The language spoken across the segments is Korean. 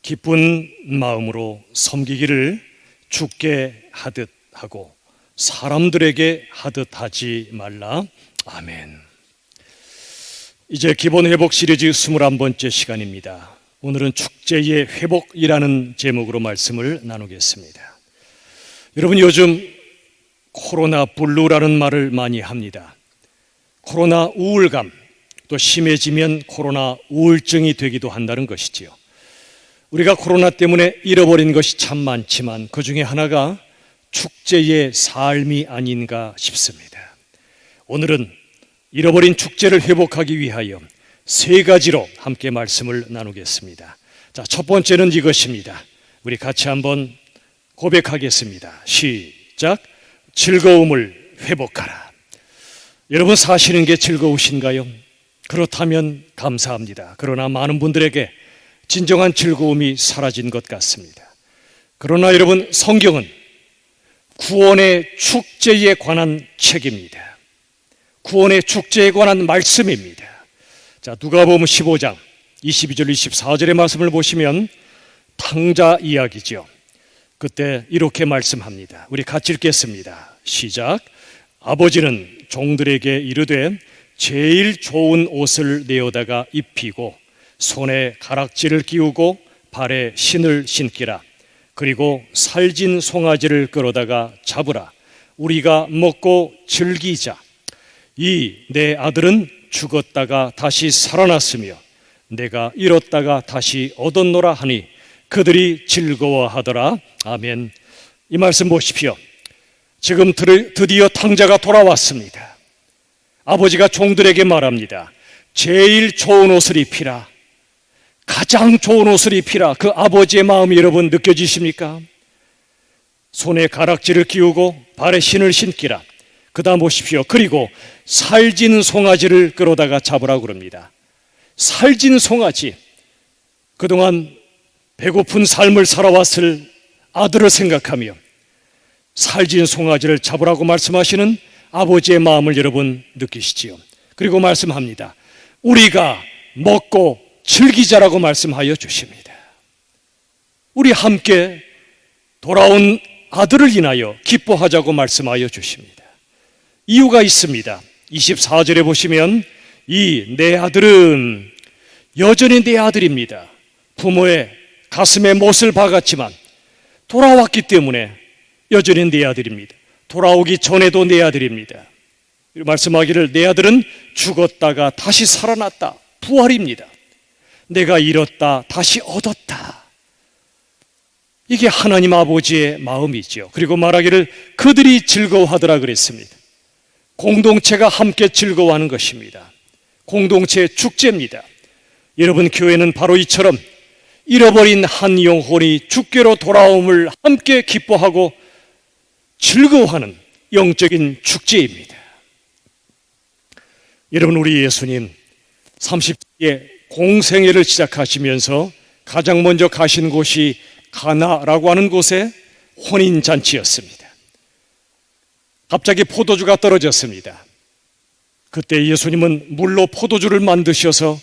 기쁜 마음으로 섬기기를 주께 하듯 하고 사람들에게 하듯 하지 말라. 아멘. 이제 기본 회복 시리즈 21번째 시간입니다. 오늘은 축제의 회복이라는 제목으로 말씀을 나누겠습니다. 여러분, 요즘 코로나 블루라는 말을 많이 합니다. 코로나 우울감, 또 심해지면 코로나 우울증이 되기도 한다는 것이지요. 우리가 코로나 때문에 잃어버린 것이 참 많지만 그 중에 하나가 축제의 삶이 아닌가 싶습니다. 오늘은 잃어버린 축제를 회복하기 위하여 세 가지로 함께 말씀을 나누겠습니다. 자, 첫 번째는 이것입니다. 우리 같이 한번 고백하겠습니다. 시작. 즐거움을 회복하라. 여러분, 사시는 게 즐거우신가요? 그렇다면 감사합니다. 그러나 많은 분들에게 진정한 즐거움이 사라진 것 같습니다. 그러나 여러분, 성경은 구원의 축제에 관한 책입니다. 구원의 축제에 관한 말씀입니다. 자, 누가복음 15장 22절 24절의 말씀을 보시면 탕자 이야기죠. 그때 이렇게 말씀합니다. 우리 같이 읽겠습니다. 시작. 아버지는 종들에게 이르되 제일 좋은 옷을 내어다가 입히고 손에 가락지를 끼우고 발에 신을 신기라. 그리고 살진 송아지를 끌어다가 잡으라. 우리가 먹고 즐기자. 이 내 아들은 죽었다가 다시 살아났으며 내가 잃었다가 다시 얻었노라 하니 그들이 즐거워하더라. 아멘. 이 말씀 보십시오. 지금 드디어 탕자가 돌아왔습니다. 아버지가 종들에게 말합니다. 제일 좋은 옷을 입히라. 가장 좋은 옷을 입히라. 그 아버지의 마음이 여러분 느껴지십니까? 손에 가락지를 끼우고 발에 신을 신기라. 그 다음 보십시오. 그리고 살진 송아지를 끌어다가 잡으라고 그럽니다. 살진 송아지, 그동안 배고픈 삶을 살아왔을 아들을 생각하며 살진 송아지를 잡으라고 말씀하시는 아버지의 마음을 여러분 느끼시지요. 그리고 말씀합니다. 우리가 먹고 즐기자라고 말씀하여 주십니다. 우리 함께 돌아온 아들을 인하여 기뻐하자고 말씀하여 주십니다. 이유가 있습니다. 24절에 보시면 이 내 아들은 여전히 내 아들입니다. 부모의 가슴에 못을 박았지만 돌아왔기 때문에 여전히 내 아들입니다. 돌아오기 전에도 내 아들입니다. 말씀하기를 내 아들은 죽었다가 다시 살아났다. 부활입니다. 내가 잃었다 다시 얻었다. 이게 하나님 아버지의 마음이죠. 그리고 말하기를 그들이 즐거워하더라 그랬습니다. 공동체가 함께 즐거워하는 것입니다. 공동체의 축제입니다. 여러분, 교회는 바로 이처럼 잃어버린 한 영혼이 주께로 돌아옴을 함께 기뻐하고 즐거워하는 영적인 축제입니다. 여러분, 우리 예수님 30세에 공생애를 시작하시면서 가장 먼저 가신 곳이 가나라고 하는 곳에 혼인잔치였습니다. 갑자기 포도주가 떨어졌습니다. 그때 예수님은 물로 포도주를 만드셔서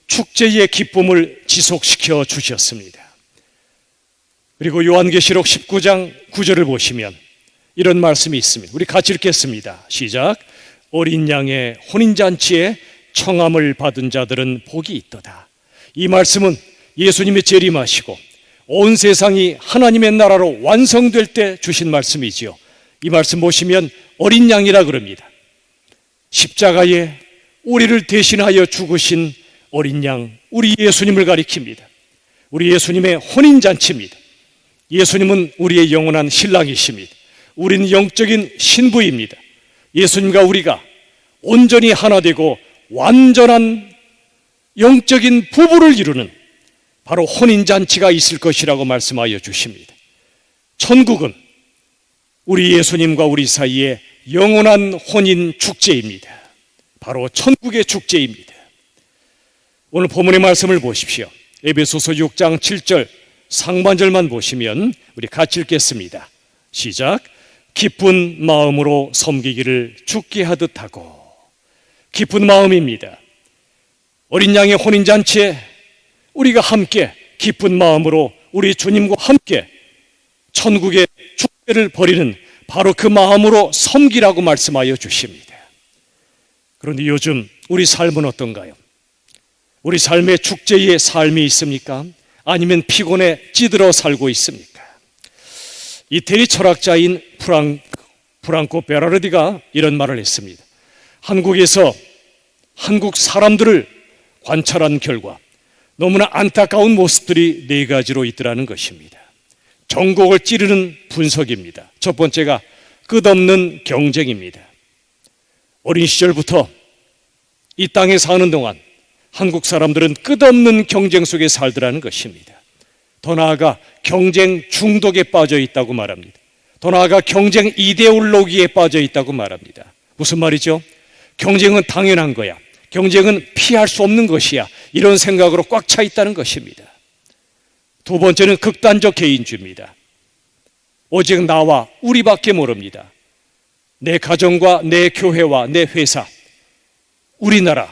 축제의 기쁨을 지속시켜 주셨습니다. 그리고 요한계시록 19장 9절을 보시면 이런 말씀이 있습니다. 우리 같이 읽겠습니다. 시작. 어린 양의 혼인잔치에 청함을 받은 자들은 복이 있도다. 이 말씀은 예수님이 재림하시고 온 세상이 하나님의 나라로 완성될 때 주신 말씀이지요. 이 말씀 보시면 어린 양이라 그럽니다. 십자가에 우리를 대신하여 죽으신 어린 양, 우리 예수님을 가리킵니다. 우리 예수님의 혼인잔치입니다. 예수님은 우리의 영원한 신랑이십니다. 우리는 영적인 신부입니다. 예수님과 우리가 온전히 하나 되고 완전한 영적인 부부를 이루는 바로 혼인잔치가 있을 것이라고 말씀하여 주십니다. 천국은 우리 예수님과 우리 사이에 영원한 혼인 축제입니다. 바로 천국의 축제입니다. 오늘 본문의 말씀을 보십시오. 에베소서 6장 7절 상반절만 보시면 우리 같이 읽겠습니다. 시작. 기쁜 마음으로 섬기기를 주께 하듯 하고. 기쁜 마음입니다. 어린 양의 혼인잔치에 우리가 함께 기쁜 마음으로 우리 주님과 함께 천국의 축제를 벌이는 바로 그 마음으로 섬기라고 말씀하여 주십니다. 그런데 요즘 우리 삶은 어떤가요? 우리 삶에 축제의 삶이 있습니까? 아니면 피곤에 찌들어 살고 있습니까? 이태리 철학자인 프랑코 베라르디가 이런 말을 했습니다. 한국에서 한국 사람들을 관찰한 결과 너무나 안타까운 모습들이 네 가지로 있더라는 것입니다. 전곡을 찌르는 분석입니다. 첫 번째가 끝없는 경쟁입니다. 어린 시절부터 이 땅에 사는 동안 한국 사람들은 끝없는 경쟁 속에 살더라는 것입니다. 더 나아가 경쟁 중독에 빠져 있다고 말합니다. 더 나아가 경쟁 이데올로기에 빠져 있다고 말합니다. 무슨 말이죠? 경쟁은 당연한 거야. 경쟁은 피할 수 없는 것이야. 이런 생각으로 꽉 차 있다는 것입니다. 두 번째는 극단적 개인주의입니다. 오직 나와 우리밖에 모릅니다. 내 가정과 내 교회와 내 회사, 우리나라,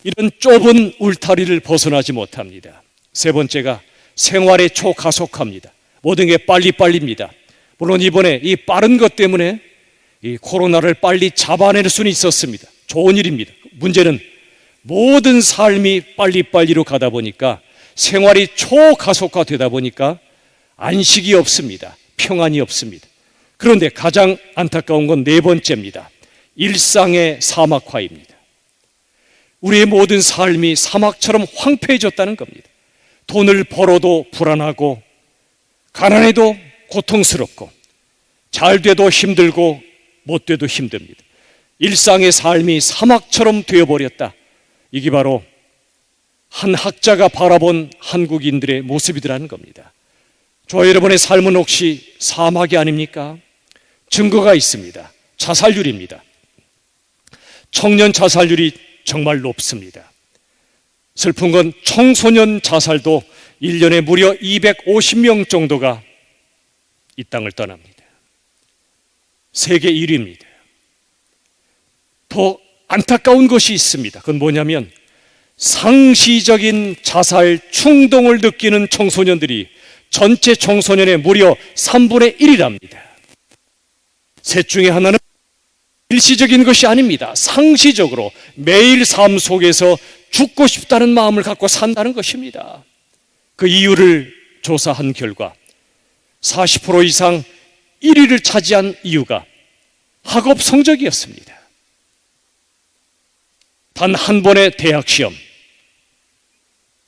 이런 좁은 울타리를 벗어나지 못합니다. 세 번째가 생활의 초가속화입니다. 모든 게 빨리빨리입니다. 물론 이번에 이 빠른 것 때문에 이 코로나를 빨리 잡아낼 수는 있었습니다. 좋은 일입니다. 문제는 모든 삶이 빨리빨리로 가다 보니까 생활이 초가속화되다 보니까 안식이 없습니다. 평안이 없습니다. 그런데 가장 안타까운 건 네 번째입니다. 일상의 사막화입니다. 우리의 모든 삶이 사막처럼 황폐해졌다는 겁니다. 돈을 벌어도 불안하고 가난해도 고통스럽고 잘 돼도 힘들고 못 돼도 힘듭니다. 일상의 삶이 사막처럼 되어버렸다. 이게 바로 한 학자가 바라본 한국인들의 모습이더라는 겁니다. 저와 여러분의 삶은 혹시 사막이 아닙니까? 증거가 있습니다. 자살률입니다. 청년 자살률이 정말 높습니다. 슬픈 건 청소년 자살도 1년에 무려 250명 정도가 이 땅을 떠납니다. 세계 1위입니다. 더 안타까운 것이 있습니다. 그건 뭐냐면 상시적인 자살 충동을 느끼는 청소년들이 전체 청소년의 무려 3분의 1이랍니다. 셋 중에 하나는 일시적인 것이 아닙니다. 상시적으로 매일 삶 속에서 죽고 싶다는 마음을 갖고 산다는 것입니다. 그 이유를 조사한 결과 40% 이상 1위를 차지한 이유가 학업 성적이었습니다. 단 한 번의 대학 시험,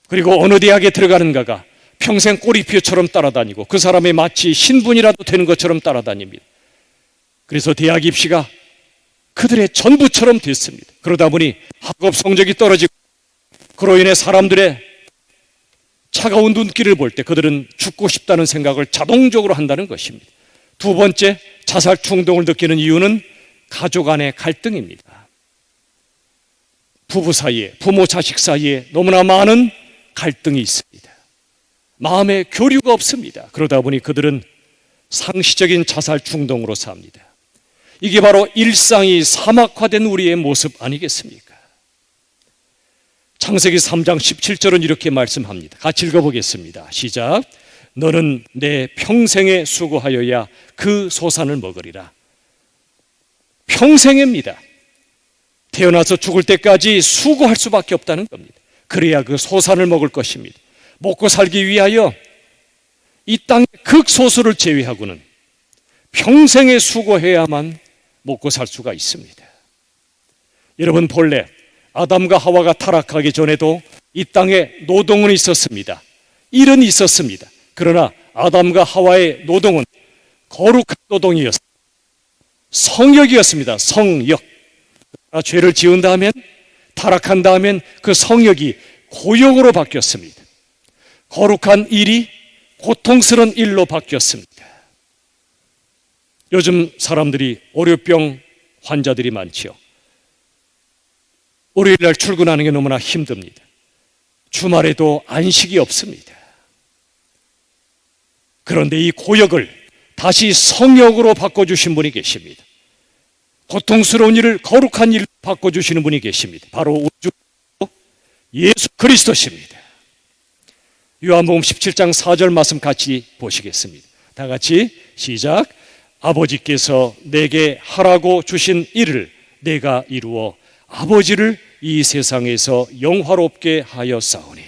그리고 어느 대학에 들어가는가가 평생 꼬리표처럼 따라다니고 그 사람의 마치 신분이라도 되는 것처럼 따라다닙니다. 그래서 대학 입시가 그들의 전부처럼 됐습니다. 그러다 보니 학업 성적이 떨어지고 그로 인해 사람들의 차가운 눈길을 볼 때 그들은 죽고 싶다는 생각을 자동적으로 한다는 것입니다. 두 번째, 자살 충동을 느끼는 이유는 가족 안의 갈등입니다. 부부 사이에, 부모 자식 사이에 너무나 많은 갈등이 있습니다. 마음의 교류가 없습니다. 그러다 보니 그들은 상시적인 자살 충동으로 삽니다. 이게 바로 일상이 사막화된 우리의 모습 아니겠습니까? 창세기 3장 17절은 이렇게 말씀합니다. 같이 읽어보겠습니다. 시작. 너는 내 평생에 수고하여야 그 소산을 먹으리라. 평생입니다. 태어나서 죽을 때까지 수고할 수밖에 없다는 겁니다. 그래야 그 소산을 먹을 것입니다. 먹고 살기 위하여 이 땅의 극소수를 제외하고는 평생에 수고해야만 먹고 살 수가 있습니다. 여러분, 본래 아담과 하와가 타락하기 전에도 이 땅에 노동은 있었습니다. 일은 있었습니다. 그러나 아담과 하와의 노동은 거룩한 노동이었습니다. 성역이었습니다. 성역. 죄를 지은 다음엔, 타락한 다음엔 그 성역이 고역으로 바뀌었습니다. 거룩한 일이 고통스러운 일로 바뀌었습니다. 요즘 사람들이 월요병 환자들이 많지요. 월요일날 출근하는 게 너무나 힘듭니다. 주말에도 안식이 없습니다. 그런데 이 고역을 다시 성역으로 바꿔주신 분이 계십니다. 고통스러운 일을 거룩한 일로 바꿔주시는 분이 계십니다. 바로 우리 주 예수 그리스도십니다. 요한복음 17장 4절 말씀 같이 보시겠습니다. 다 같이 시작. 아버지께서 내게 하라고 주신 일을 내가 이루어 아버지를 이 세상에서 영화롭게 하였사오니.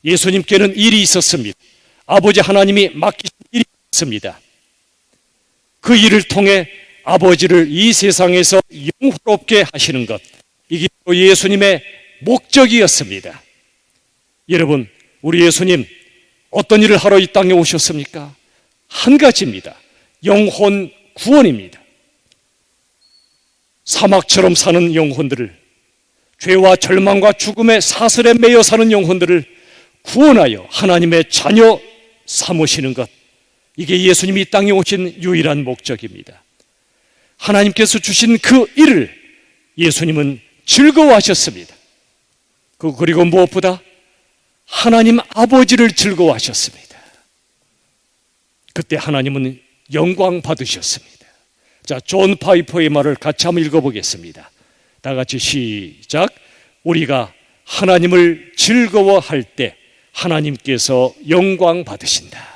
예수님께는 일이 있었습니다. 아버지 하나님이 맡기신 일이 있습니다. 그 일을 통해 아버지를 이 세상에서 영화롭게 하시는 것, 이게 예수님의 목적이었습니다. 여러분, 우리 예수님 어떤 일을 하러 이 땅에 오셨습니까? 한 가지입니다. 영혼 구원입니다. 사막처럼 사는 영혼들을, 죄와 절망과 죽음의 사슬에 매여 사는 영혼들을 구원하여 하나님의 자녀 삼으시는 것, 이게 예수님이 이 땅에 오신 유일한 목적입니다. 하나님께서 주신 그 일을 예수님은 즐거워하셨습니다. 그리고 무엇보다 하나님 아버지를 즐거워하셨습니다. 그때 하나님은 영광 받으셨습니다. 자, 존 파이퍼의 말을 같이 한번 읽어보겠습니다. 다 같이 시작. 우리가 하나님을 즐거워할 때 하나님께서 영광 받으신다.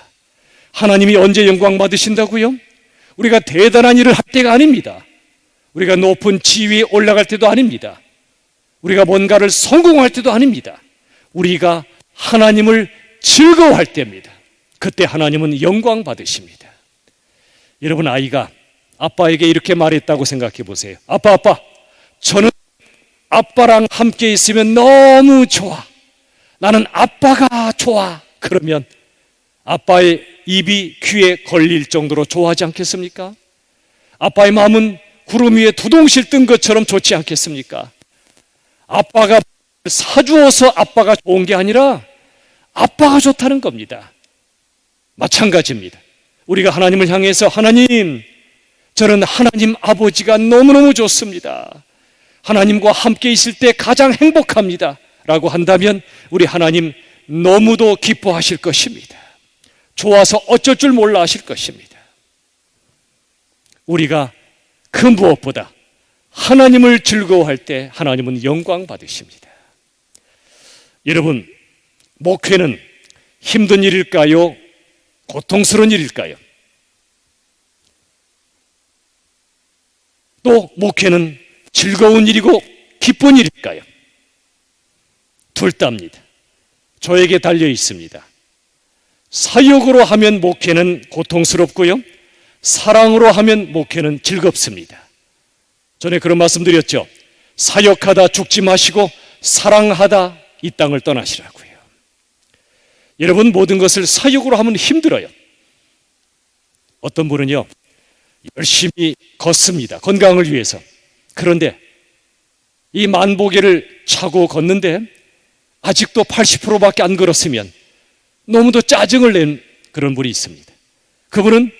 하나님이 언제 영광 받으신다고요? 우리가 대단한 일을 할 때가 아닙니다. 우리가 높은 지위에 올라갈 때도 아닙니다. 우리가 뭔가를 성공할 때도 아닙니다. 우리가 하나님을 즐거워할 때입니다. 그때 하나님은 영광 받으십니다. 여러분, 아이가 아빠에게 이렇게 말했다고 생각해 보세요. 아빠, 저는 아빠랑 함께 있으면 너무 좋아. 나는 아빠가 좋아. 그러면 아빠의 입이 귀에 걸릴 정도로 좋아하지 않겠습니까? 아빠의 마음은 구름 위에 두동실 뜬 것처럼 좋지 않겠습니까? 아빠가 사주어서 아빠가 좋은 게 아니라 아빠가 좋다는 겁니다. 마찬가지입니다. 우리가 하나님을 향해서 하나님, 저는 하나님 아버지가 너무너무 좋습니다. 하나님과 함께 있을 때 가장 행복합니다. 라고 한다면 우리 하나님 너무도 기뻐하실 것입니다. 좋아서 어쩔 줄 몰라 하실 것입니다. 우리가 그 무엇보다 하나님을 즐거워할 때 하나님은 영광 받으십니다. 여러분, 목회는 힘든 일일까요? 고통스러운 일일까요? 또 목회는 즐거운 일이고 기쁜 일일까요? 둘 다입니다. 저에게 달려 있습니다. 사역으로 하면 목회는 고통스럽고요, 사랑으로 하면 목회는 즐겁습니다. 전에 그런 말씀 드렸죠. 사역하다 죽지 마시고 사랑하다 이 땅을 떠나시라고요. 여러분, 모든 것을 사역으로 하면 힘들어요. 어떤 분은요, 열심히 걷습니다. 건강을 위해서. 그런데 이 만보계를 차고 걷는데 아직도 80%밖에 안 걸었으면 너무도 짜증을 낸 그런 분이 있습니다. 그분은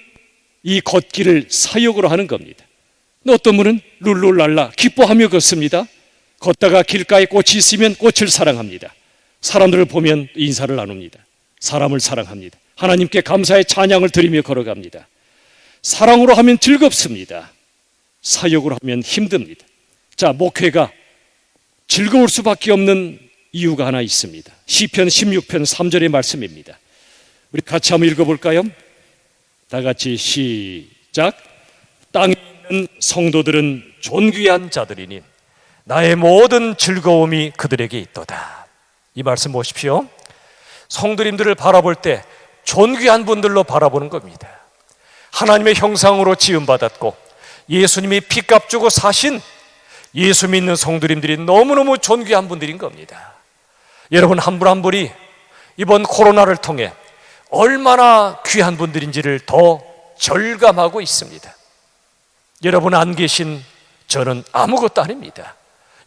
이 걷기를 사역으로 하는 겁니다. 어떤 분은 룰루랄라 기뻐하며 걷습니다. 걷다가 길가에 꽃이 있으면 꽃을 사랑합니다. 사람들을 보면 인사를 나눕니다. 사람을 사랑합니다. 하나님께 감사의 찬양을 드리며 걸어갑니다. 사랑으로 하면 즐겁습니다. 사역으로 하면 힘듭니다. 자, 목회가 즐거울 수밖에 없는 이유가 하나 있습니다. 시편 16편 3절의 말씀입니다. 우리 같이 한번 읽어볼까요? 다 같이 시작. 땅에 있는 성도들은 존귀한 자들이니 나의 모든 즐거움이 그들에게 있도다. 이 말씀 보십시오. 성도님들을 바라볼 때 존귀한 분들로 바라보는 겁니다. 하나님의 형상으로 지음받았고 예수님이 피값 주고 사신 예수 믿는 성도님들이 너무너무 존귀한 분들인 겁니다. 여러분, 한 분 한 분이 이번 코로나를 통해 얼마나 귀한 분들인지를 더 절감하고 있습니다. 여러분 안 계신 저는 아무것도 아닙니다.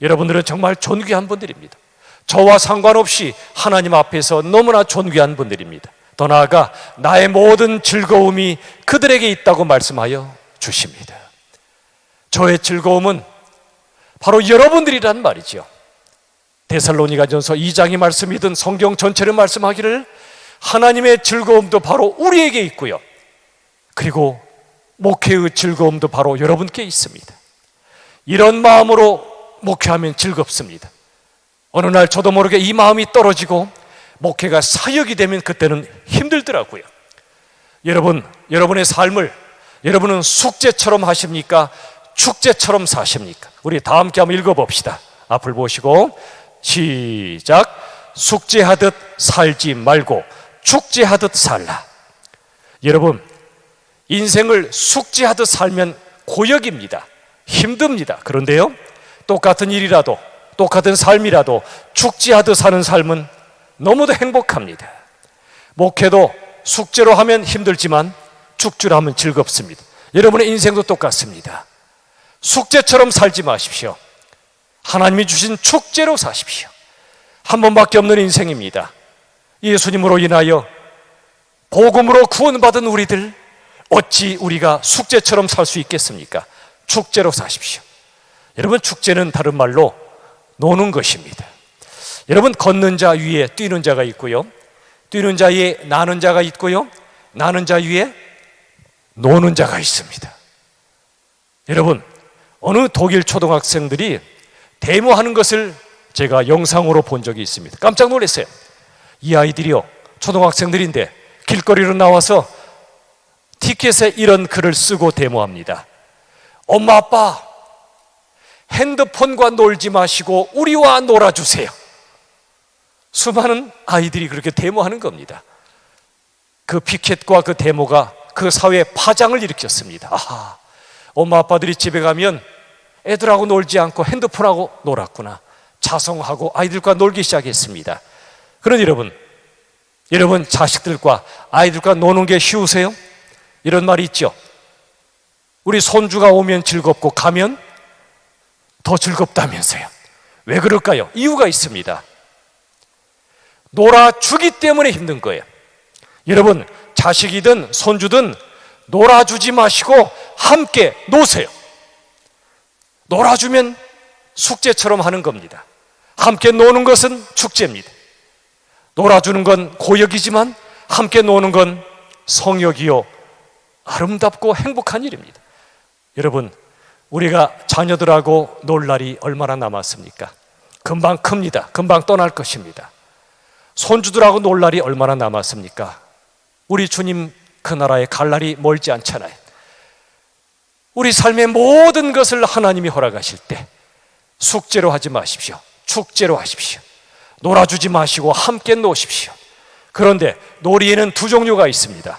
여러분들은 정말 존귀한 분들입니다. 저와 상관없이 하나님 앞에서 너무나 존귀한 분들입니다. 더 나아가 나의 모든 즐거움이 그들에게 있다고 말씀하여 주십니다. 저의 즐거움은 바로 여러분들이란 말이죠. 데살로니가전서 2장의 말씀이든 성경 전체를 말씀하기를 하나님의 즐거움도 바로 우리에게 있고요, 그리고 목회의 즐거움도 바로 여러분께 있습니다. 이런 마음으로 목회하면 즐겁습니다. 어느 날 저도 모르게 이 마음이 떨어지고 목회가 사역이 되면 그때는 힘들더라고요. 여러분의 삶을 여러분은 숙제처럼 하십니까? 축제처럼 사십니까? 우리 다 함께 한번 읽어봅시다. 앞을 보시고 시작. 숙제하듯 살지 말고 축제하듯 살라. 여러분, 인생을 숙제하듯 살면 고역입니다. 힘듭니다. 그런데요, 똑같은 일이라도 똑같은 삶이라도 축제하듯 사는 삶은 너무도 행복합니다. 목회도 숙제로 하면 힘들지만 축제로 하면 즐겁습니다. 여러분의 인생도 똑같습니다. 숙제처럼 살지 마십시오. 하나님이 주신 축제로 사십시오. 한 번밖에 없는 인생입니다. 예수님으로 인하여 복음으로 구원받은 우리들, 어찌 우리가 숙제처럼 살 수 있겠습니까? 축제로 사십시오. 여러분, 축제는 다른 말로 노는 것입니다. 여러분, 걷는 자 위에 뛰는 자가 있고요, 뛰는 자 위에 나는 자가 있고요, 나는 자 위에 노는 자가 있습니다. 여러분, 어느 독일 초등학생들이 데모하는 것을 제가 영상으로 본 적이 있습니다. 깜짝 놀랐어요. 이 아이들이요, 초등학생들인데 길거리로 나와서 티켓에 이런 글을 쓰고 데모합니다. 엄마 아빠, 핸드폰과 놀지 마시고 우리와 놀아주세요. 수많은 아이들이 그렇게 데모하는 겁니다. 그 피켓과 그 데모가 그 사회에 파장을 일으켰습니다. 아하, 엄마 아빠들이 집에 가면 애들하고 놀지 않고 핸드폰하고 놀았구나, 자성하고 아이들과 놀기 시작했습니다. 그런 여러분 자식들과 아이들과 노는 게 쉬우세요? 이런 말이 있죠. 우리 손주가 오면 즐겁고 가면 더 즐겁다면서요. 왜 그럴까요? 이유가 있습니다. 놀아주기 때문에 힘든 거예요. 여러분, 자식이든 손주든 놀아주지 마시고 함께 노세요. 놀아주면 숙제처럼 하는 겁니다. 함께 노는 것은 축제입니다. 놀아주는 건 고역이지만 함께 노는 건 성역이요, 아름답고 행복한 일입니다. 여러분, 우리가 자녀들하고 놀 날이 얼마나 남았습니까? 금방 큽니다. 금방 떠날 것입니다. 손주들하고 놀 날이 얼마나 남았습니까? 우리 주님 그 나라에 갈 날이 멀지 않잖아요. 우리 삶의 모든 것을 하나님이 허락하실 때 숙제로 하지 마십시오. 축제로 하십시오. 놀아주지 마시고 함께 노십시오. 그런데 놀이에는 두 종류가 있습니다.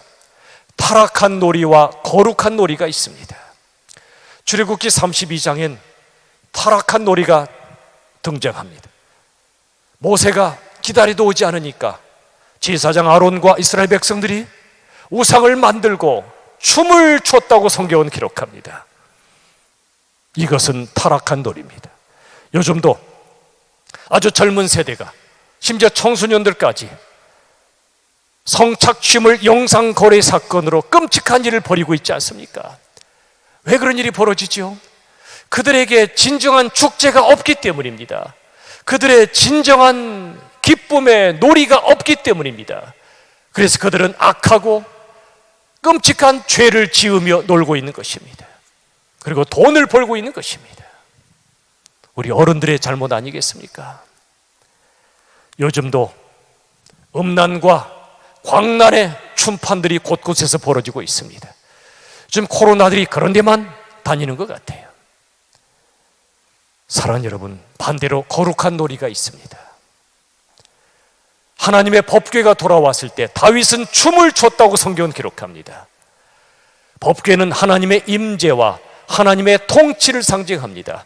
타락한 놀이와 거룩한 놀이가 있습니다. 출애굽기 32장엔 타락한 놀이가 등장합니다. 모세가 기다리도 오지 않으니까 제사장 아론과 이스라엘 백성들이 우상을 만들고 춤을 췄다고 성경은 기록합니다. 이것은 타락한 놀이입니다. 요즘도 아주 젊은 세대가, 심지어 청소년들까지 성착취물 영상 거래 사건으로 끔찍한 일을 벌이고 있지 않습니까? 왜 그런 일이 벌어지죠? 그들에게 진정한 축제가 없기 때문입니다. 그들의 진정한 기쁨의 놀이가 없기 때문입니다. 그래서 그들은 악하고 끔찍한 죄를 지으며 놀고 있는 것입니다. 그리고 돈을 벌고 있는 것입니다. 우리 어른들의 잘못 아니겠습니까? 요즘도 음란과 광란의 춤판들이 곳곳에서 벌어지고 있습니다. 지금 코로나들이 그런 데만 다니는 것 같아요. 사랑하는 여러분, 반대로 거룩한 놀이가 있습니다. 하나님의 법궤가 돌아왔을 때 다윗은 춤을 췄다고 성경은 기록합니다. 법궤는 하나님의 임재와 하나님의 통치를 상징합니다.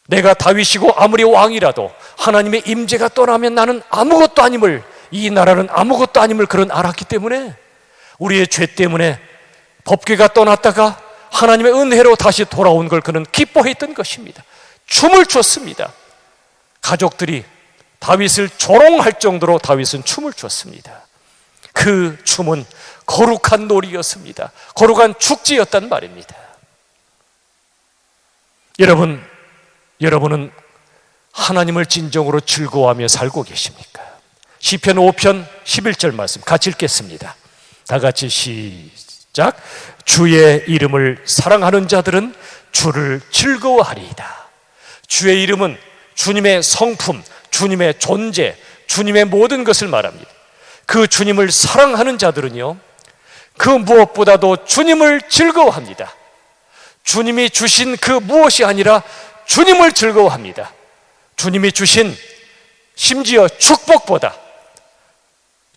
내가 다윗이고 아무리 왕이라도 하나님의 임재가 떠나면 나는 아무것도 아님을, 이 나라는 아무것도 아님을 그런 알았기 때문에 우리의 죄 때문에 법궤가 떠났다가 하나님의 은혜로 다시 돌아온 걸 그는 기뻐했던 것입니다. 춤을 췄습니다. 가족들이 다윗을 조롱할 정도로 다윗은 춤을 췄습니다. 그 춤은 거룩한 놀이였습니다. 거룩한 축제였단 말입니다. 여러분은 하나님을 진정으로 즐거워하며 살고 계십니까? 시편 5편 11절 말씀 같이 읽겠습니다. 다 같이 시작. 주의 이름을 사랑하는 자들은 주를 즐거워하리이다. 주의 이름은 주님의 성품, 주님의 존재, 주님의 모든 것을 말합니다. 그 주님을 사랑하는 자들은요, 그 무엇보다도 주님을 즐거워합니다. 주님이 주신 그 무엇이 아니라 주님을 즐거워합니다. 주님이 주신 심지어 축복보다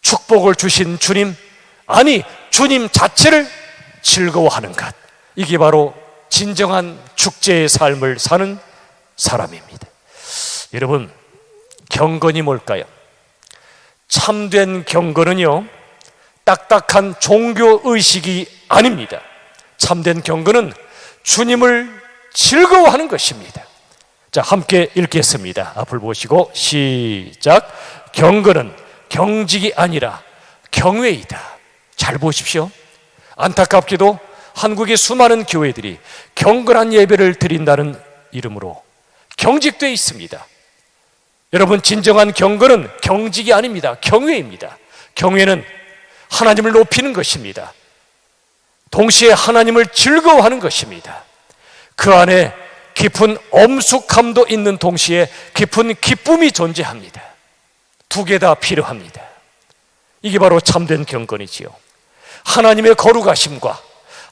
축복을 주신 주님, 아니 주님 자체를 즐거워하는 것, 이게 바로 진정한 축제의 삶을 사는 사람입니다. 여러분, 경건이 뭘까요? 참된 경건은요, 딱딱한 종교의식이 아닙니다. 참된 경건은 주님을 즐거워하는 것입니다. 자, 함께 읽겠습니다. 앞을 보시고 시작. 경건은 경직이 아니라 경외이다. 잘 보십시오. 안타깝게도 한국의 수많은 교회들이 경건한 예배를 드린다는 이름으로 경직되어 있습니다. 여러분, 진정한 경건은 경직이 아닙니다. 경외입니다. 경외는 하나님을 높이는 것입니다. 동시에 하나님을 즐거워하는 것입니다. 그 안에 깊은 엄숙함도 있는 동시에 깊은 기쁨이 존재합니다. 두 개 다 필요합니다. 이게 바로 참된 경건이지요. 하나님의 거룩하심과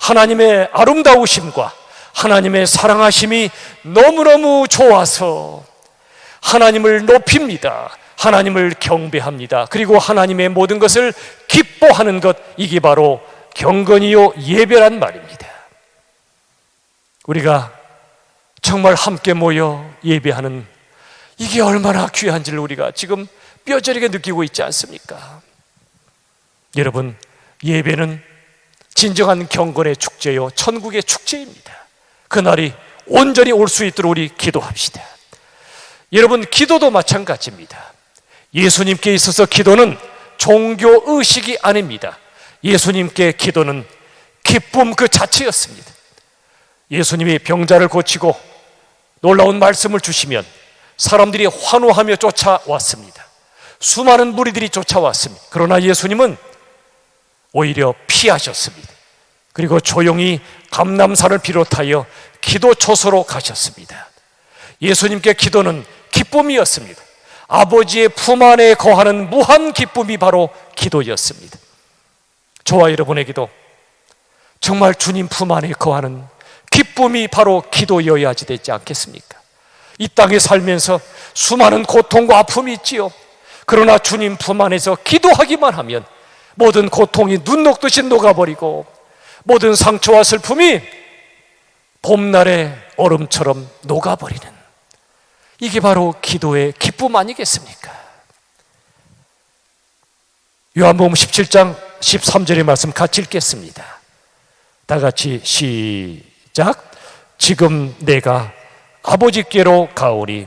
하나님의 아름다우심과 하나님의 사랑하심이 너무너무 좋아서 하나님을 높입니다. 하나님을 경배합니다. 그리고 하나님의 모든 것을 기뻐하는 것, 이게 바로 경건이요 예배란 말입니다. 우리가 정말 함께 모여 예배하는 이게 얼마나 귀한지를 우리가 지금 뼈저리게 느끼고 있지 않습니까? 여러분, 예배는 진정한 경건의 축제요, 천국의 축제입니다. 그날이 온전히 올 수 있도록 우리 기도합시다. 여러분, 기도도 마찬가지입니다. 예수님께 있어서 기도는 종교의식이 아닙니다. 예수님께 기도는 기쁨 그 자체였습니다. 예수님이 병자를 고치고 놀라운 말씀을 주시면 사람들이 환호하며 쫓아왔습니다. 수많은 무리들이 쫓아왔습니다. 그러나 예수님은 오히려 피하셨습니다. 그리고 조용히 감람산을 비롯하여 기도 초소로 가셨습니다. 예수님께 기도는 기쁨이었습니다. 아버지의 품 안에 거하는 무한 기쁨이 바로 기도였습니다. 저와 여러분에게도 정말 주님 품 안에 거하는 기쁨이 바로 기도여야지 되지 않겠습니까? 이 땅에 살면서 수많은 고통과 아픔이 있지요. 그러나 주님 품 안에서 기도하기만 하면 모든 고통이 눈 녹듯이 녹아버리고 모든 상처와 슬픔이 봄날의 얼음처럼 녹아버리는, 이게 바로 기도의 기쁨 아니겠습니까? 요한복음 17장 13절의 말씀 같이 읽겠습니다. 다 같이 시작. 지금 내가 아버지께로 가오니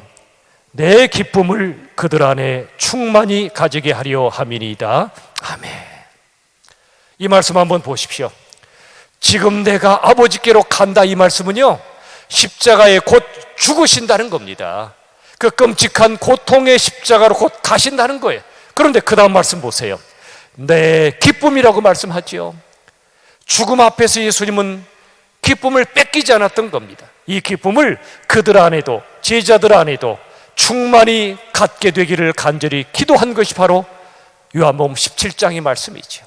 내 기쁨을 그들 안에 충만히 가지게 하려 함이니이다. 아멘. 이 말씀 한번 보십시오. 지금 내가 아버지께로 간다, 이 말씀은요, 십자가에 곧 죽으신다는 겁니다. 그 끔찍한 고통의 십자가로 곧 가신다는 거예요. 그런데 그 다음 말씀 보세요. 내 기쁨이라고 말씀하지요. 죽음 앞에서 예수님은 기쁨을 뺏기지 않았던 겁니다. 이 기쁨을 그들 안에도, 제자들 안에도 충만히 갖게 되기를 간절히 기도한 것이 바로 요한복음 17장의 말씀이죠.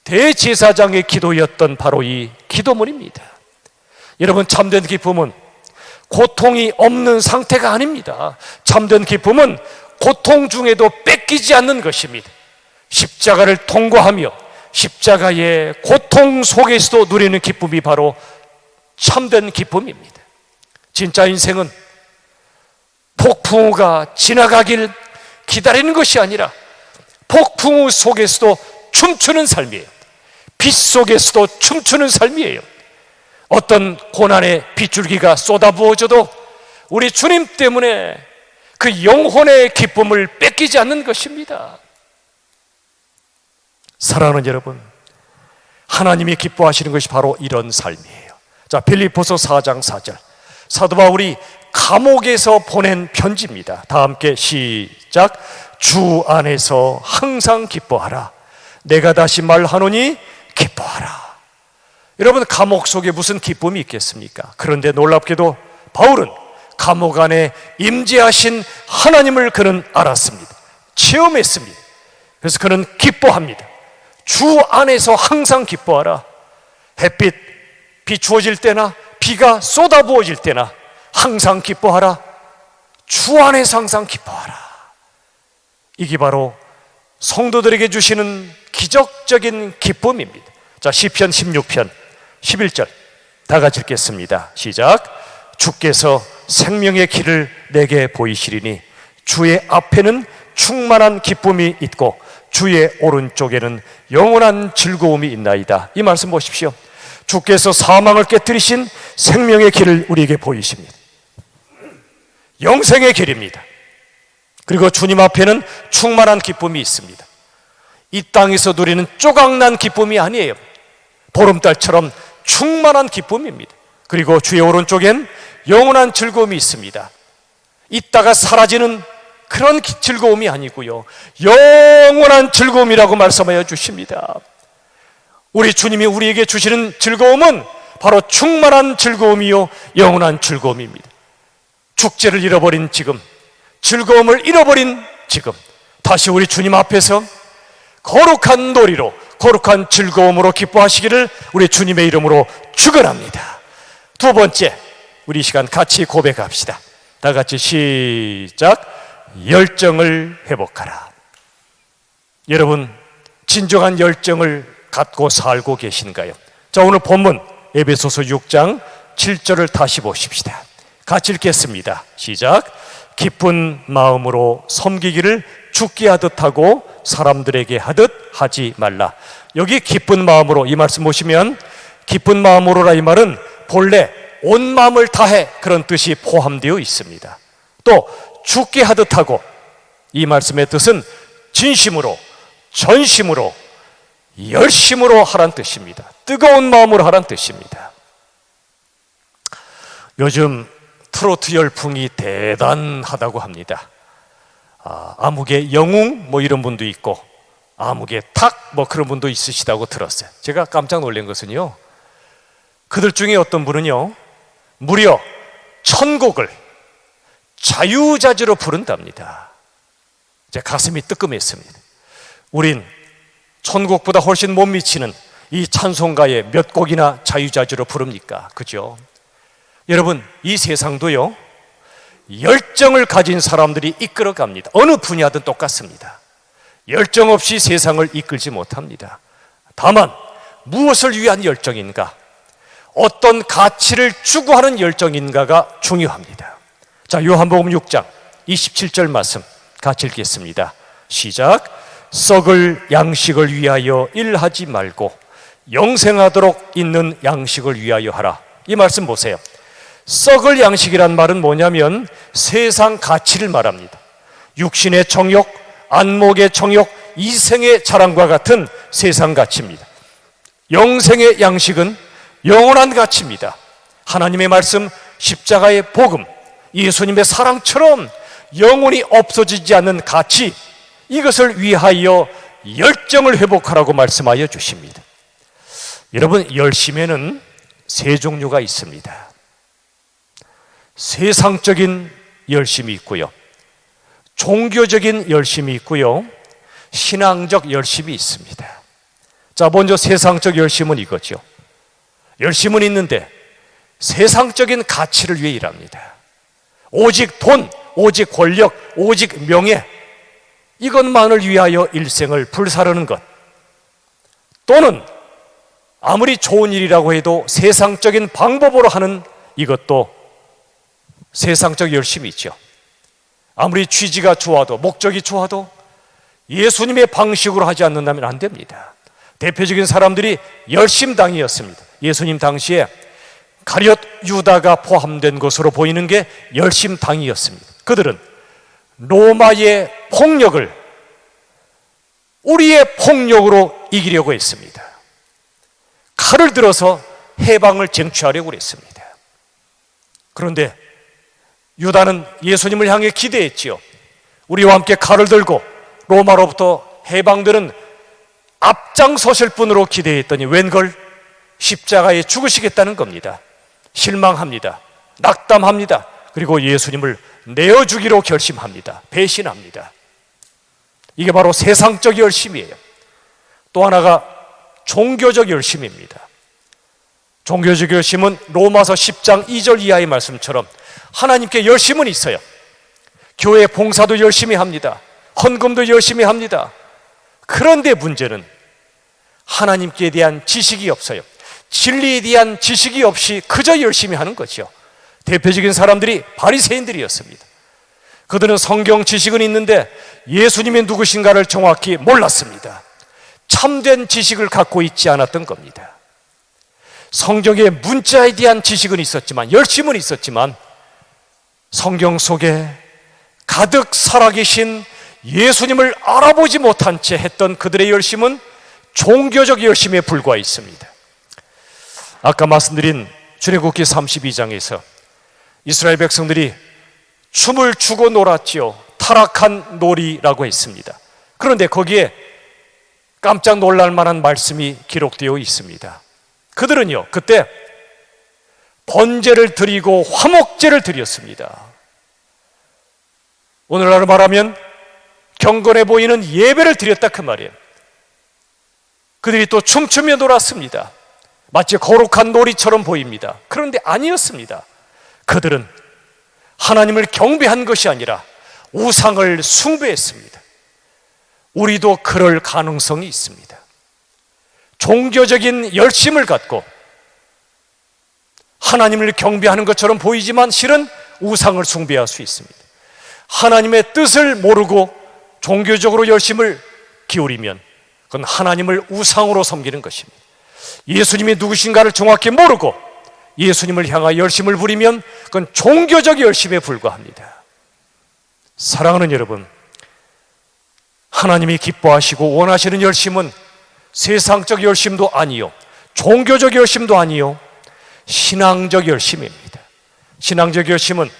대제사장의 기도였던 바로 이 기도문입니다. 여러분, 참된 기쁨은 고통이 없는 상태가 아닙니다. 참된 기쁨은 고통 중에도 뺏기지 않는 것입니다. 십자가를 통과하며 십자가의 고통 속에서도 누리는 기쁨이 바로 참된 기쁨입니다. 진짜 인생은 폭풍우가 지나가길 기다리는 것이 아니라 폭풍우 속에서도 춤추는 삶이에요. 빛 속에서도 춤추는 삶이에요. 어떤 고난의 빗줄기가 쏟아부어져도 우리 주님 때문에 그 영혼의 기쁨을 뺏기지 않는 것입니다. 사랑하는 여러분, 하나님이 기뻐하시는 것이 바로 이런 삶이에요. 자, 빌립보서 4장 4절, 사도 바울이 감옥에서 보낸 편지입니다. 다 함께 시작. 주 안에서 항상 기뻐하라. 내가 다시 말하노니 기뻐하라. 여러분, 감옥 속에 무슨 기쁨이 있겠습니까? 그런데 놀랍게도 바울은 감옥 안에 임재하신 하나님을 그는 알았습니다. 체험했습니다. 그래서 그는 기뻐합니다. 주 안에서 항상 기뻐하라. 햇빛 비추어질 때나 비가 쏟아부어질 때나 항상 기뻐하라. 주 안에서 항상 기뻐하라. 이게 바로 성도들에게 주시는 기적적인 기쁨입니다. 자, 시편 16편 11절 다 같이 읽겠습니다. 시작. 주께서 생명의 길을 내게 보이시리니 주의 앞에는 충만한 기쁨이 있고 주의 오른쪽에는 영원한 즐거움이 있나이다. 이 말씀 보십시오. 주께서 사망을 깨뜨리신 생명의 길을 우리에게 보이십니다. 영생의 길입니다. 그리고 주님 앞에는 충만한 기쁨이 있습니다. 이 땅에서 누리는 조각난 기쁨이 아니에요. 보름달처럼 충만한 기쁨입니다. 그리고 주의 오른쪽엔 영원한 즐거움이 있습니다. 있다가 사라지는 그런 즐거움이 아니고요, 영원한 즐거움이라고 말씀하여 주십니다. 우리 주님이 우리에게 주시는 즐거움은 바로 충만한 즐거움이요 영원한 즐거움입니다. 축제를 잃어버린 지금, 즐거움을 잃어버린 지금, 다시 우리 주님 앞에서 거룩한 놀이로, 거룩한 즐거움으로 기뻐하시기를 우리 주님의 이름으로 축원합니다. 두 번째, 우리 이 시간 같이 고백합시다. 다 같이 시작. 열정을 회복하라. 여러분, 진정한 열정을 갖고 살고 계신가요? 자, 오늘 본문 에베소서 6장 7절을 다시 보십시다. 같이 읽겠습니다. 시작. 기쁜 마음으로 섬기기를 죽게 하듯 하고 사람들에게 하듯 하지 말라. 여기 기쁜 마음으로, 이 말씀 보시면 기쁜 마음으로라 이 말은 본래 온 마음을 다해 그런 뜻이 포함되어 있습니다. 또 죽게 하듯 하고, 이 말씀의 뜻은 진심으로, 전심으로, 열심으로 하란 뜻입니다. 뜨거운 마음으로 하란 뜻입니다. 요즘 트로트 열풍이 대단하다고 합니다. 아무개 영웅 뭐 이런 분도 있고 아무개 탁 뭐 그런 분도 있으시다고 들었어요. 제가 깜짝 놀란 것은요, 그들 중에 어떤 분은요 무려 1000곡을 자유자재로 부른답니다. 제 가슴이 뜨끔했습니다. 우린 1000곡보다 훨씬 못 미치는 이 찬송가에 몇 곡이나 자유자재로 부릅니까? 그죠? 여러분, 이 세상도요 열정을 가진 사람들이 이끌어갑니다. 어느 분야든 똑같습니다. 열정 없이 세상을 이끌지 못합니다. 다만 무엇을 위한 열정인가, 어떤 가치를 추구하는 열정인가가 중요합니다. 자, 요한복음 6장 27절 말씀 같이 읽겠습니다. 시작. 썩을 양식을 위하여 일하지 말고 영생하도록 있는 양식을 위하여 하라. 이 말씀 보세요. 썩을 양식이란 말은 뭐냐면 세상 가치를 말합니다. 육신의 정욕, 안목의 정욕, 이생의 자랑과 같은 세상 가치입니다. 영생의 양식은 영원한 가치입니다. 하나님의 말씀, 십자가의 복음, 예수님의 사랑처럼 영원히 없어지지 않는 가치, 이것을 위하여 열정을 회복하라고 말씀하여 주십니다. 여러분, 열심에는 세 종류가 있습니다. 세상적인 열심이 있고요, 종교적인 열심이 있고요, 신앙적 열심이 있습니다. 자, 먼저 세상적 열심은 이거죠. 열심은 있는데 세상적인 가치를 위해 일합니다. 오직 돈, 오직 권력, 오직 명예, 이것만을 위하여 일생을 불사르는 것, 또는 아무리 좋은 일이라고 해도 세상적인 방법으로 하는 이것도 세상적 열심이 있죠. 아무리 취지가 좋아도, 목적이 좋아도 예수님의 방식으로 하지 않는다면 안 됩니다. 대표적인 사람들이 열심당이었습니다. 예수님 당시에 가룟 유다가 포함된 것으로 보이는 게 열심당이었습니다. 그들은 로마의 폭력을 우리의 폭력으로 이기려고 했습니다. 칼을 들어서 해방을 쟁취하려고 했습니다. 그런데 유다는 예수님을 향해 기대했지요. 우리와 함께 칼을 들고 로마로부터 해방되는 앞장서실 분으로 기대했더니 웬걸 십자가에 죽으시겠다는 겁니다. 실망합니다. 낙담합니다. 그리고 예수님을 내어주기로 결심합니다. 배신합니다. 이게 바로 세상적 열심이에요. 또 하나가 종교적 열심입니다. 종교적 열심은 로마서 10장 2절 이하의 말씀처럼 하나님께 열심은 있어요. 교회 봉사도 열심히 합니다. 헌금도 열심히 합니다. 그런데 문제는 하나님께 대한 지식이 없어요. 진리에 대한 지식이 없이 그저 열심히 하는 거죠. 대표적인 사람들이 바리새인들이었습니다. 그들은 성경 지식은 있는데 예수님이 누구신가를 정확히 몰랐습니다. 참된 지식을 갖고 있지 않았던 겁니다. 성경의 문자에 대한 지식은 있었지만, 열심은 있었지만 성경 속에 가득 살아계신 예수님을 알아보지 못한 채 했던 그들의 열심은 종교적 열심에 불과했습니다. 아까 말씀드린 출애굽기 32장에서 이스라엘 백성들이 춤을 추고 놀았지요. 타락한 놀이라고 했습니다. 그런데 거기에 깜짝 놀랄 만한 말씀이 기록되어 있습니다. 그들은요, 그때 번제를 드리고 화목제를 드렸습니다. 오늘날로 말하면 경건해 보이는 예배를 드렸다 그 말이에요. 그들이 또 춤추며 놀았습니다. 마치 거룩한 놀이처럼 보입니다. 그런데 아니었습니다. 그들은 하나님을 경배한 것이 아니라 우상을 숭배했습니다. 우리도 그럴 가능성이 있습니다. 종교적인 열심을 갖고 하나님을 경배하는 것처럼 보이지만 실은 우상을 숭배할 수 있습니다. 하나님의 뜻을 모르고 종교적으로 열심을 기울이면 그건 하나님을 우상으로 섬기는 것입니다. 예수님이 누구신가를 정확히 모르고 예수님을 향하여 열심을 부리면 그건 종교적 열심에 불과합니다. 사랑하는 여러분, 하나님이 기뻐하시고 원하시는 열심은 세상적 열심도 아니요, 종교적 열심도 아니요, 신앙적 열심입니다. 신앙적 열심은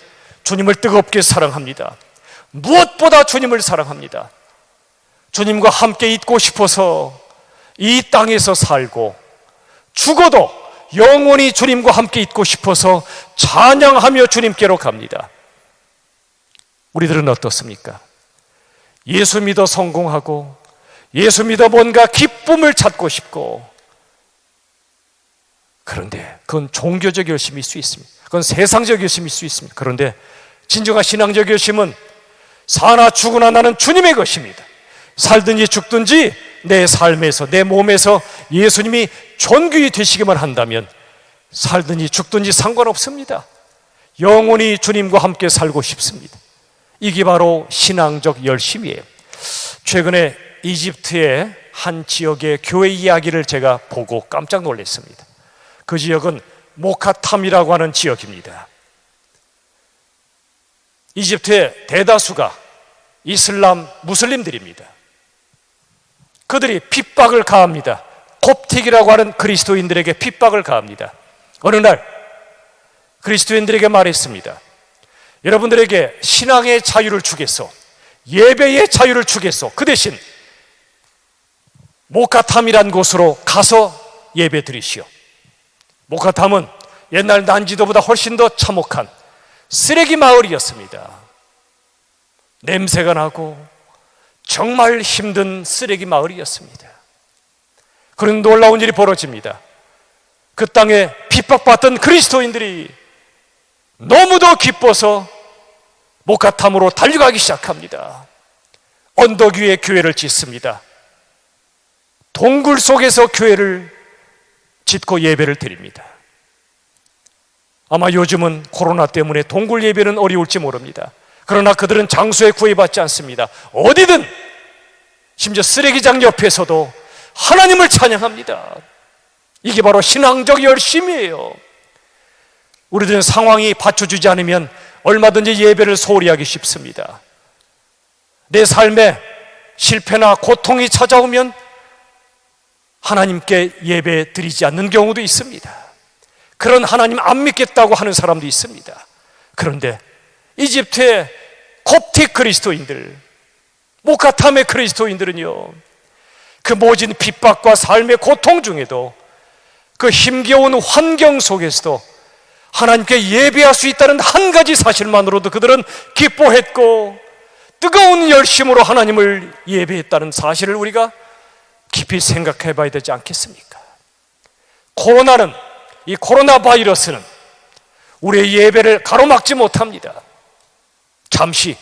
주님을 뜨겁게 사랑합니다. 무엇보다 주님을 사랑합니다. 주님과 함께 있고 싶어서 이 땅에서 살고 죽어도 영원히 주님과 함께 있고 싶어서 찬양하며 주님께로 갑니다. 우리들은 어떻습니까? 예수 믿어 성공하고 예수 믿어 뭔가 기쁨을 찾고 싶고, 그런데 그건 종교적 열심일 수 있습니다. 그건 세상적 열심일 수 있습니다. 그런데 진정한 신앙적 열심은 사나 죽으나 나는 주님의 것입니다. 살든지 죽든지 내 삶에서, 내 몸에서 예수님이 존귀히 되시기만 한다면 살든지 죽든지 상관없습니다. 영원히 주님과 함께 살고 싶습니다. 이게 바로 신앙적 열심이에요. 최근에 이집트의 한 지역의 교회 이야기를 제가 보고 깜짝 놀랐습니다. 그 지역은 모카탐이라고 하는 지역입니다. 이집트의 대다수가 이슬람 무슬림들입니다. 그들이 핍박을 가합니다. 콥틱이라고 하는 그리스도인들에게 핍박을 가합니다. 어느 날 그리스도인들에게 말했습니다. 여러분들에게 신앙의 자유를 주겠소, 예배의 자유를 주겠소. 그 대신 모카탐이란 곳으로 가서 예배 드리시오. 모카탐은 옛날 난지도보다 훨씬 더 참혹한 쓰레기 마을이었습니다. 냄새가 나고 정말 힘든 쓰레기 마을이었습니다. 그런 놀라운 일이 벌어집니다. 그 땅에 핍박받던 그리스도인들이 너무도 기뻐서 모카탐으로 달려가기 시작합니다. 언덕 위에 교회를 짓습니다. 동굴 속에서 교회를 짓고 예배를 드립니다. 아마 요즘은 코로나 때문에 동굴 예배는 어려울지 모릅니다. 그러나 그들은 장소에 구애받지 않습니다. 어디든, 심지어 쓰레기장 옆에서도 하나님을 찬양합니다. 이게 바로 신앙적 열심이에요. 우리들은 상황이 받쳐주지 않으면 얼마든지 예배를 소홀히 하기 쉽습니다. 내 삶에 실패나 고통이 찾아오면 하나님께 예배 드리지 않는 경우도 있습니다. 그런 하나님 안 믿겠다고 하는 사람도 있습니다. 그런데 이집트의 콥틱 그리스도인들, 모카탐의 그리스도인들은요, 그 모진 핍박과 삶의 고통 중에도, 그 힘겨운 환경 속에서도 하나님께 예배할 수 있다는 한 가지 사실만으로도 그들은 기뻐했고 뜨거운 열심으로 하나님을 예배했다는 사실을 우리가 깊이 생각해 봐야 되지 않겠습니까? 이 코로나 바이러스는 우리의 예배를 가로막지 못합니다. 잠시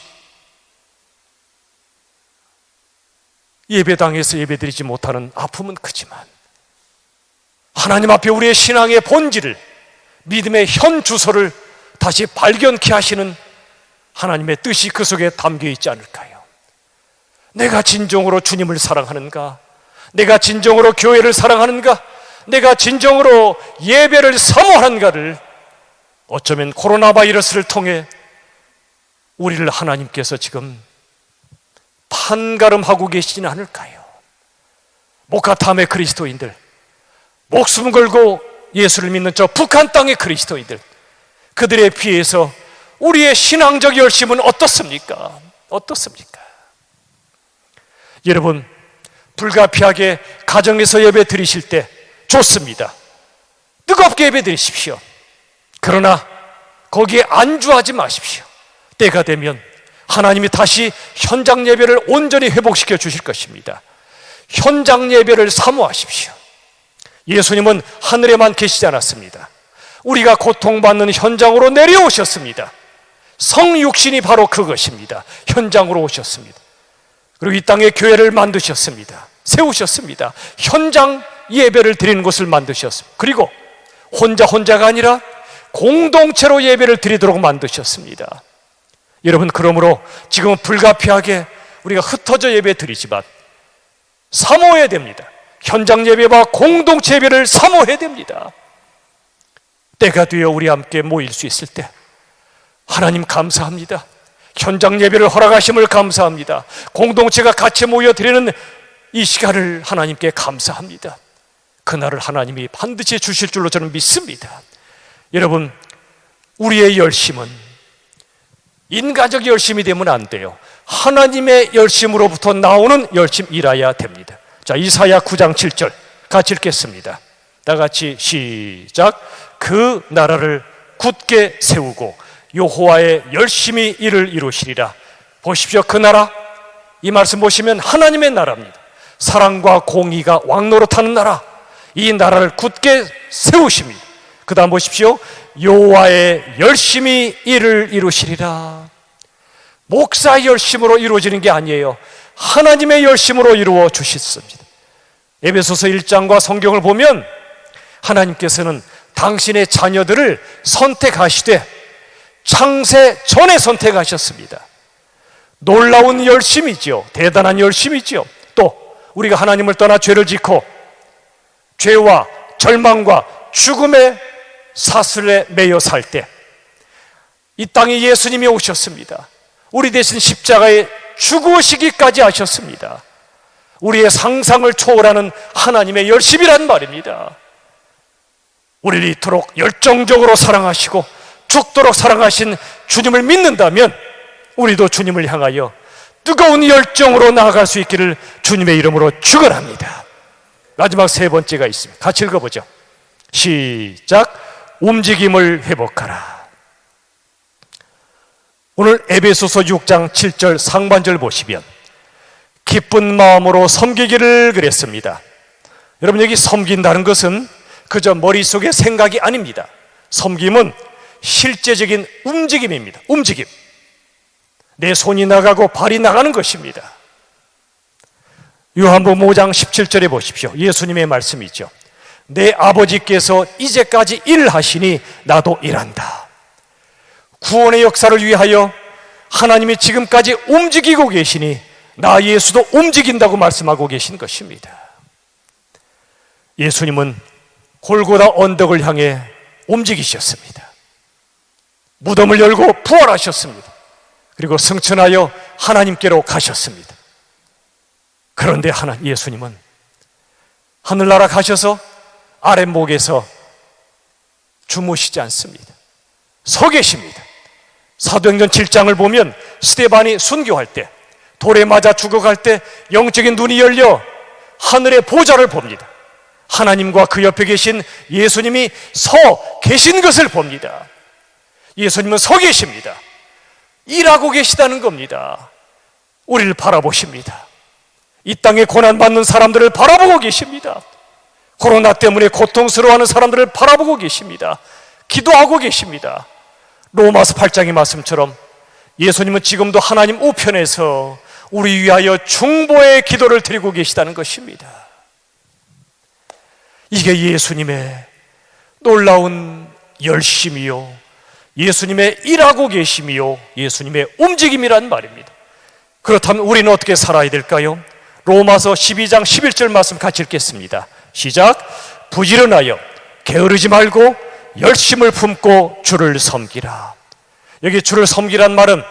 예배당에서 예배드리지 못하는 아픔은 크지만 하나님 앞에 우리의 신앙의 본질을, 믿음의 현 주소를 다시 발견케 하시는 하나님의 뜻이 그 속에 담겨 있지 않을까요? 내가 진정으로 주님을 사랑하는가? 내가 진정으로 교회를 사랑하는가? 내가 진정으로 예배를 사모하는가를 어쩌면 코로나 바이러스를 통해 우리를 하나님께서 지금 판가름하고 계시지는 않을까요? 목가탐의 그리스도인들, 목숨 걸고 예수를 믿는 저 북한 땅의 그리스도인들, 그들에 비해서 우리의 신앙적 열심은 어떻습니까? 어떻습니까? 여러분, 불가피하게 가정에서 예배 드리실 때 좋습니다. 뜨겁게 예배 드리십시오. 그러나 거기에 안주하지 마십시오. 때가 되면 하나님이 다시 현장 예배를 온전히 회복시켜 주실 것입니다. 현장 예배를 사모하십시오. 예수님은 하늘에만 계시지 않았습니다. 우리가 고통받는 현장으로 내려오셨습니다. 성육신이 바로 그것입니다. 현장으로 오셨습니다. 그리고 이 땅에 교회를 만드셨습니다. 세우셨습니다. 현장 예배를 드리는 곳을 만드셨습니다. 그리고 혼자가 아니라 공동체로 예배를 드리도록 만드셨습니다. 여러분, 그러므로 지금은 불가피하게 우리가 흩어져 예배 드리지만 사모해야 됩니다. 현장 예배와 공동체 예배를 사모해야 됩니다. 때가 되어 우리 함께 모일 수 있을 때 하나님 감사합니다. 현장 예배를 허락하심을 감사합니다. 공동체가 같이 모여 드리는 이 시간을 하나님께 감사합니다. 그날을 하나님이 반드시 주실 줄로 저는 믿습니다. 여러분, 우리의 열심은 인간적 열심이 되면 안 돼요. 하나님의 열심으로부터 나오는 열심이라야 됩니다. 자, 이사야 9장 7절 같이 읽겠습니다. 다 같이 시작. 그 나라를 굳게 세우고 여호와의 열심히 일을 이루시리라. 보십시오, 그 나라, 이 말씀 보시면 하나님의 나라입니다. 사랑과 공의가 왕노릇하는 나라, 이 나라를 굳게 세우십니다. 그 다음 보십시오. 여호와의 열심히 일을 이루시리라. 목사의 열심으로 이루어지는 게 아니에요. 하나님의 열심으로 이루어 주셨습니다. 에베소서 1장과 성경을 보면 하나님께서는 당신의 자녀들을 선택하시되 창세 전에 선택하셨습니다. 놀라운 열심이죠. 대단한 열심이죠. 또 우리가 하나님을 떠나 죄를 짓고 죄와 절망과 죽음의 사슬에 매여 살 때 이 땅에 예수님이 오셨습니다. 우리 대신 십자가에 죽으시기까지 하셨습니다. 우리의 상상을 초월하는 하나님의 열심이란 말입니다. 우리를 이토록 열정적으로 사랑하시고 죽도록 사랑하신 주님을 믿는다면 우리도 주님을 향하여 뜨거운 열정으로 나아갈 수 있기를 주님의 이름으로 축원합니다. 마지막 세 번째가 있습니다. 같이 읽어보죠. 시작. 움직임을 회복하라. 오늘 에베소서 6장 7절 상반절 보시면 기쁜 마음으로 섬기기를 그랬습니다. 여러분, 여기 섬긴다는 것은 그저 머릿속의 생각이 아닙니다. 섬김은 실제적인 움직임입니다. 움직임. 내 손이 나가고 발이 나가는 것입니다. 요한복음 5장 17절에 보십시오. 예수님의 말씀이죠. 내 아버지께서 이제까지 일하시니 나도 일한다. 구원의 역사를 위하여 하나님이 지금까지 움직이고 계시니 나 예수도 움직인다고 말씀하고 계신 것입니다. 예수님은 골고다 언덕을 향해 움직이셨습니다. 무덤을 열고 부활하셨습니다. 그리고 승천하여 하나님께로 가셨습니다. 그런데 예수님은 하늘나라 가셔서 아랫목에서 주무시지 않습니다. 서 계십니다. 사도행전 7장을 보면 스데반이 순교할 때, 돌에 맞아 죽어갈 때 영적인 눈이 열려 하늘의 보좌를 봅니다. 하나님과 그 옆에 계신 예수님이 서 계신 것을 봅니다. 예수님은 서 계십니다. 일하고 계시다는 겁니다. 우리를 바라보십니다. 이 땅에 고난받는 사람들을 바라보고 계십니다. 코로나 때문에 고통스러워하는 사람들을 바라보고 계십니다. 기도하고 계십니다. 로마서 8장의 말씀처럼 예수님은 지금도 하나님 우편에서 우리 위하여 중보의 기도를 드리고 계시다는 것입니다. 이게 예수님의 놀라운 열심이요, 예수님의 일하고 계심이요, 예수님의 움직임이란 말입니다. 그렇다면 우리는 어떻게 살아야 될까요? 로마서 12장 11절 말씀 같이 읽겠습니다. 시작. 부지런하여 게으르지 말고 열심을 품고 주를 섬기라. 여기 주를 섬기란 말은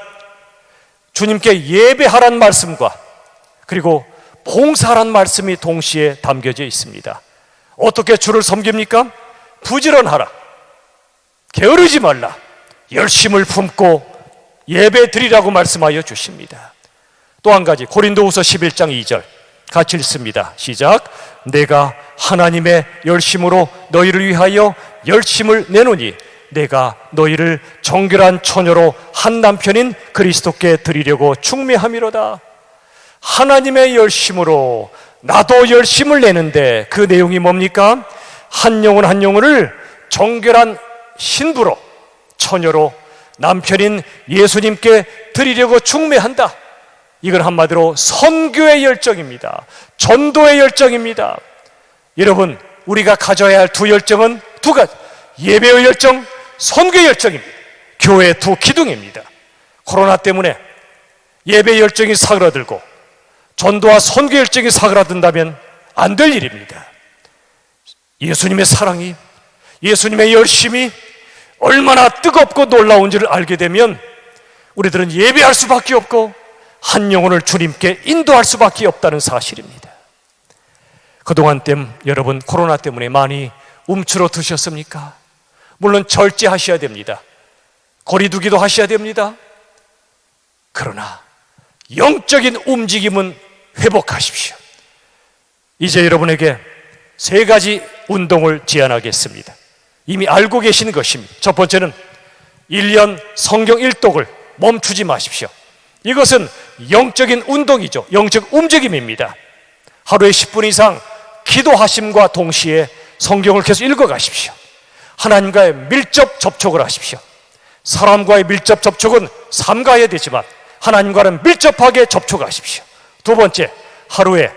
주님께 예배하란 말씀과 그리고 봉사란 말씀이 동시에 담겨져 있습니다. 어떻게 주를 섬깁니까? 부지런하라, 게으르지 말라, 열심을 품고 예배 드리라고 말씀하여 주십니다. 또 한 가지, 고린도후서 11장 2절 같이 읽습니다. 시작. 내가 하나님의 열심으로 너희를 위하여 열심을 내노니 내가 너희를 정결한 처녀로 한 남편인 그리스도께 드리려고 충매함이로다. 하나님의 열심으로 나도 열심을 내는데 그 내용이 뭡니까? 한 영혼 한 영혼을 정결한 신부로, 처녀로 남편인 예수님께 드리려고 충매한다. 이건 한마디로 선교의 열정입니다. 전도의 열정입니다. 여러분, 우리가 가져야 할 두 열정은 두 가지, 예배의 열정, 선교의 열정입니다. 교회의 두 기둥입니다. 코로나 때문에 예배 열정이 사그라들고 전도와 선교 열정이 사그라든다면 안 될 일입니다. 예수님의 사랑이, 예수님의 열심이 얼마나 뜨겁고 놀라운지를 알게 되면 우리들은 예배할 수밖에 없고 한 영혼을 주님께 인도할 수밖에 없다는 사실입니다. 그동안 여러분 코로나 때문에 많이 움츠러드셨습니까? 물론 절제하셔야 됩니다. 거리두기도 하셔야 됩니다. 그러나 영적인 움직임은 회복하십시오. 이제 여러분에게 세 가지 운동을 제안하겠습니다. 이미 알고 계신 것입니다. 첫 번째는 1년 성경 일독을 멈추지 마십시오. 이것은 영적인 운동이죠. 영적 움직임입니다. 하루에 10분 이상 기도하심과 동시에 성경을 계속 읽어가십시오. 하나님과의 밀접 접촉을 하십시오. 사람과의 밀접 접촉은 삼가해야 되지만 하나님과는 밀접하게 접촉하십시오. 두 번째, 하루에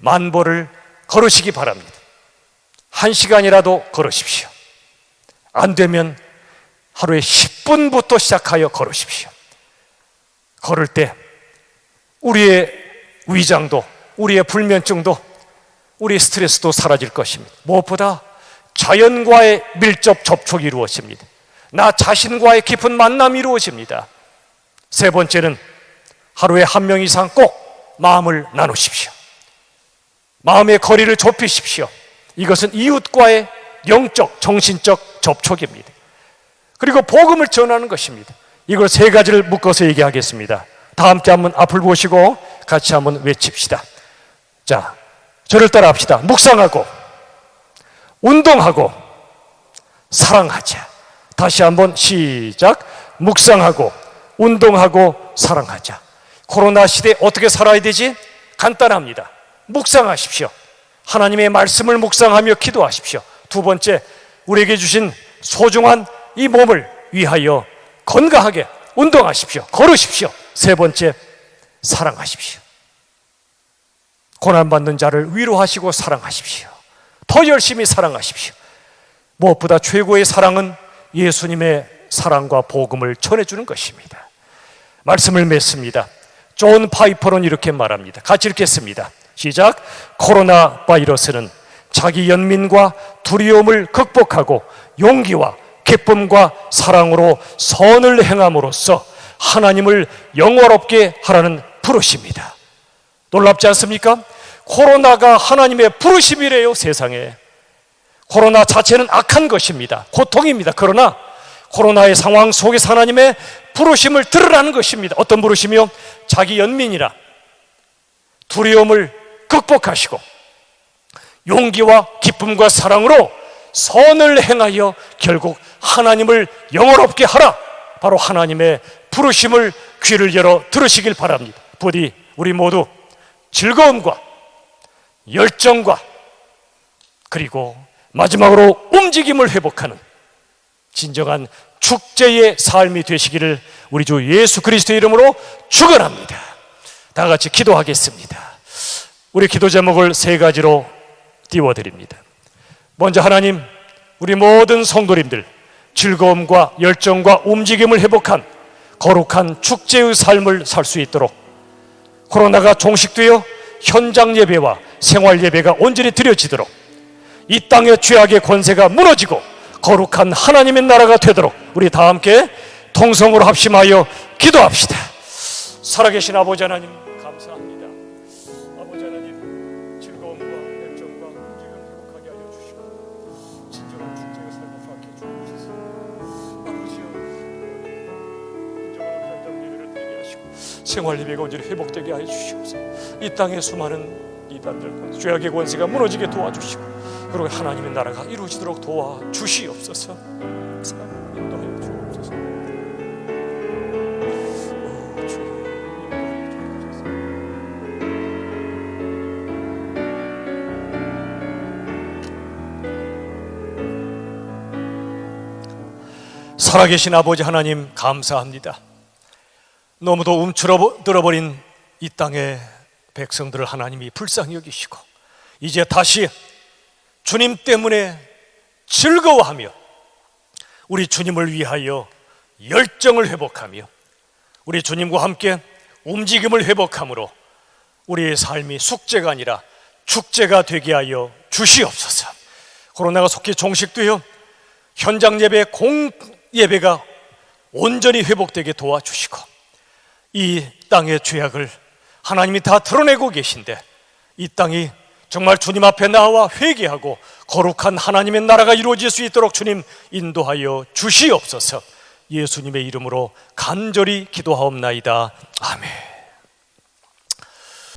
10,000보를 걸으시기 바랍니다. 1시간이라도 걸으십시오. 안 되면 하루에 10분부터 시작하여 걸으십시오. 걸을 때 우리의 위장도, 우리의 불면증도, 우리의 스트레스도 사라질 것입니다. 무엇보다 자연과의 밀접 접촉이 이루어집니다. 나 자신과의 깊은 만남이 이루어집니다. 세 번째는 하루에 1명 이상 꼭 마음을 나누십시오. 마음의 거리를 좁히십시오. 이것은 이웃과의 영적, 정신적 접촉입니다. 그리고 복음을 전하는 것입니다. 이걸 세 가지를 묶어서 얘기하겠습니다. 다 함께 한번 앞을 보시고 같이 한번 외칩시다. 자, 저를 따라 합시다. 묵상하고, 운동하고, 사랑하자. 다시 한번 시작. 묵상하고, 운동하고, 사랑하자. 코로나 시대에 어떻게 살아야 되지? 간단합니다. 묵상하십시오. 하나님의 말씀을 묵상하며 기도하십시오. 두 번째, 우리에게 주신 소중한 이 몸을 위하여 건강하게 운동하십시오. 걸으십시오. 세 번째, 사랑하십시오. 고난받는 자를 위로하시고 사랑하십시오. 더 열심히 사랑하십시오. 무엇보다 최고의 사랑은 예수님의 사랑과 복음을 전해주는 것입니다. 말씀을 맺습니다. 존 파이퍼는 이렇게 말합니다. 같이 읽겠습니다. 시작. 코로나 바이러스는 자기 연민과 두려움을 극복하고 용기와 기쁨과 사랑으로 선을 행함으로써 하나님을 영화롭게 하라는 부르심입니다. 놀랍지 않습니까? 코로나가 하나님의 부르심이래요. 세상에 코로나 자체는 악한 것입니다. 고통입니다. 그러나 코로나의 상황 속에서 하나님의 부르심을 들으라는 것입니다. 어떤 부르심이요? 자기 연민이라 두려움을 극복하시고 용기와 기쁨과 사랑으로 선을 행하여 결국 하나님을 영원롭게 하라. 바로 하나님의 부르심을 귀를 열어 들으시길 바랍니다. 부디 우리 모두 즐거움과 열정과 그리고 마지막으로 움직임을 회복하는 진정한 축제의 삶이 되시기를 우리 주 예수 그리스도의 이름으로 축원합니다. 다 같이 기도하겠습니다. 우리 기도 제목을 세 가지로 띄워드립니다. 먼저 하나님, 우리 모든 성도님들 즐거움과 열정과 움직임을 회복한 거룩한 축제의 삶을 살 수 있도록 코로나가 종식되어 현장 예배와 생활 예배가 온전히 드려지도록 이 땅의 죄악의 권세가 무너지고 거룩한 하나님의 나라가 되도록 우리 다 함께 통성으로 합심하여 기도합시다. 살아계신 아버지 하나님 감사합니다. 아버지 하나님 즐거움과 열정과 움직임을 회복하게 하여 주시고 진정한 축제의 삶을 살게 해주옵소서. 아버지여, 인정하는 현장 예배를 되게 하시고 생활 예배가 온전히 회복되게 하여 주시옵소서. 이 땅의 수많은 이단들 죄악의 권세가 무너지게 도와주시고 그리고 하나님의 나라가 이루어지도록 도와주시옵소서. 인도하여 주옵소서. 살아계신 아버지 하나님 감사합니다. 너무도 움츠러들어버린 이 땅의 백성들을 하나님이 불쌍히 여기시고 이제 다시 주님 때문에 즐거워하며 우리 주님을 위하여 열정을 회복하며 우리 주님과 함께 움직임을 회복함으로 우리의 삶이 숙제가 아니라 축제가 되게 하여 주시옵소서. 코로나가 속히 종식되어 현장 예배, 공 예배가 온전히 회복되게 도와주시고 이 땅의 죄악을 하나님이 다 드러내고 계신데 이 땅이 정말 주님 앞에 나와 회개하고 거룩한 하나님의 나라가 이루어질 수 있도록 주님 인도하여 주시옵소서. 예수님의 이름으로 간절히 기도하옵나이다. 아멘.